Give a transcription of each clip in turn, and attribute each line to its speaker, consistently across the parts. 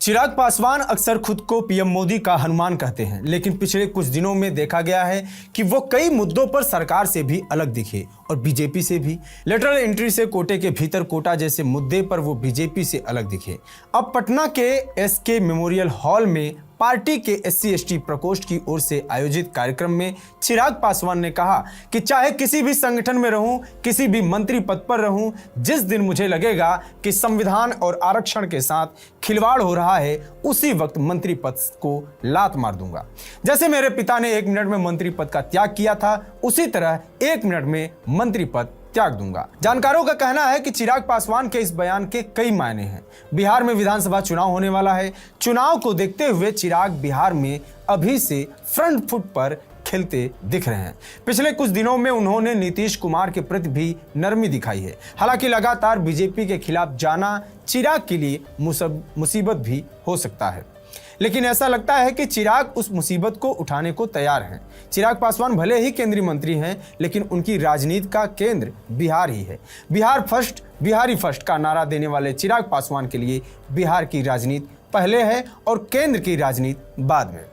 Speaker 1: चिराग पासवान अक्सर खुद को पीएम मोदी का हनुमान कहते हैं, लेकिन पिछले कुछ दिनों में देखा गया है कि वो कई मुद्दों पर सरकार से भी अलग दिखे और बीजेपी से भी। लेटरल एंट्री से कोटे के भीतर कोटा जैसे मुद्दे पर वो बीजेपी से अलग दिखे। अब पटना के एसके मेमोरियल हॉल में पार्टी के SC/ST प्रकोष्ठ की ओर से आयोजित कार्यक्रम में चिराग पासवान ने कहा कि चाहे किसी भी संगठन में रहूं, किसी भी मंत्री पद पर रहूं, जिस दिन मुझे लगेगा कि संविधान और आरक्षण के साथ खिलवाड़ हो रहा है, उसी वक्त मंत्री पद को लात मार दूंगा। जैसे मेरे पिता ने 1 मिनट में मंत्री पद का त्याग किया था, उसी तरह 1 मिनट में मंत्री पद त्याग दूंगा। जानकारों का कहना है कि चिराग पासवान के इस बयान के कई मायने हैं। बिहार में विधानसभा चुनाव होने वाला है। चुनाव को देखते हुए चिराग बिहार में अभी से फ्रंट फुट पर खेलते दिख रहे हैं। पिछले कुछ दिनों में उन्होंने नीतीश कुमार के प्रति भी नरमी दिखाई है। हालांकि लगातार बीजेपी के खिलाफ जाना चिराग के लिए मुसीबत भी हो सकता है, लेकिन ऐसा लगता है कि चिराग उस मुसीबत को उठाने को तैयार हैं। चिराग पासवान भले ही केंद्रीय मंत्री हैं, लेकिन उनकी राजनीति का केंद्र बिहार ही है। बिहार फर्स्ट, बिहारी फर्स्ट का नारा देने वाले चिराग पासवान के लिए बिहार की राजनीति पहले है और केंद्र की राजनीति बाद में।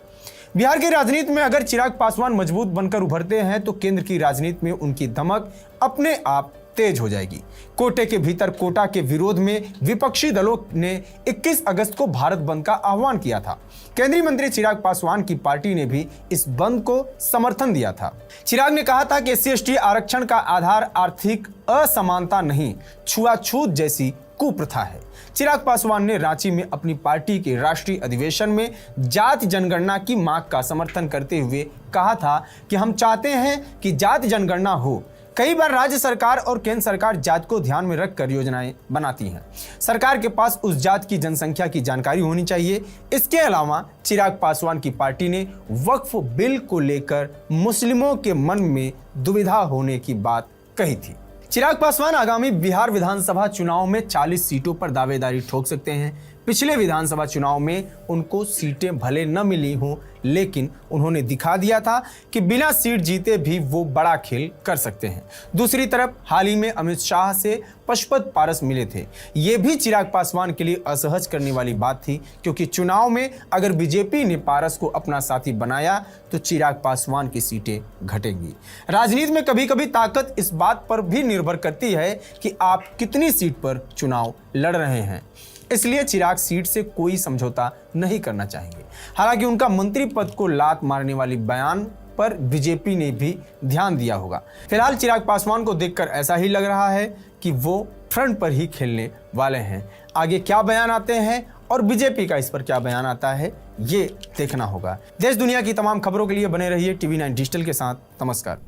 Speaker 1: बिहार की राजनीति में अगर चिराग पासवान मजबूत बनकर उभरते हैं तो केंद्र की राजनीति में उनकी धमक अपने आप तेज हो जाएगी। कोटे के भीतर कोटा के विरोध में विपक्षी दलों ने 21 अगस्त को भारत बंद का आह्वान किया था। केंद्रीय मंत्री चिराग पासवान की पार्टी ने भी इस बंद को समर्थन दिया था। चिराग ने कहा था कि SC/ST आरक्षण का आधार आर्थिक असमानता नहीं, छुआछूत जैसी कुप्रथा है। चिराग पासवान ने रांची में अपनी पार्टी के राष्ट्रीय अधिवेशन में जाति जनगणना की मांग का समर्थन करते हुए कहा था कि हम चाहते हैं कि जाति जनगणना हो। कई बार राज्य सरकार और केंद्र सरकार जाति को ध्यान में रखकर योजनाएं बनाती हैं। सरकार के पास उस जाति की जनसंख्या की जानकारी होनी चाहिए। इसके अलावा चिराग पासवान की पार्टी ने वक्फ बिल को लेकर मुस्लिमों के मन में दुविधा होने की बात कही थी। चिराग पासवान आगामी बिहार विधानसभा चुनाव में 40 सीटों पर दावेदारी ठोक सकते हैं। पिछले विधानसभा चुनाव में उनको सीटें भले न मिली हों, लेकिन उन्होंने दिखा दिया था कि बिना सीट जीते भी वो बड़ा खेल कर सकते हैं। दूसरी तरफ हाल ही में अमित शाह से पशुपत पारस मिले थे। ये भी चिराग पासवान के लिए असहज करने वाली बात थी, क्योंकि चुनाव में अगर बीजेपी ने पारस को अपना साथी बनाया तो चिराग पासवान की सीटें घटेंगी। राजनीति में कभी कभी ताकत इस बात पर भी निर्भर करती है कि आप कितनी सीट पर चुनाव लड़ रहे हैं। इसलिए चिराग सीट से कोई समझौता नहीं करना चाहेंगे। हालांकि उनका मंत्री पद को लात मारने वाली बयान पर बीजेपी ने भी ध्यान दिया होगा। फिलहाल चिराग पासवान को देखकर ऐसा ही लग रहा है कि वो फ्रंट पर ही खेलने वाले हैं। आगे क्या बयान आते हैं और बीजेपी का इस पर क्या बयान आता है, ये देखना होगा। देश दुनिया की तमाम खबरों के लिए बने रहिए TV9 डिजिटल के साथ। नमस्कार।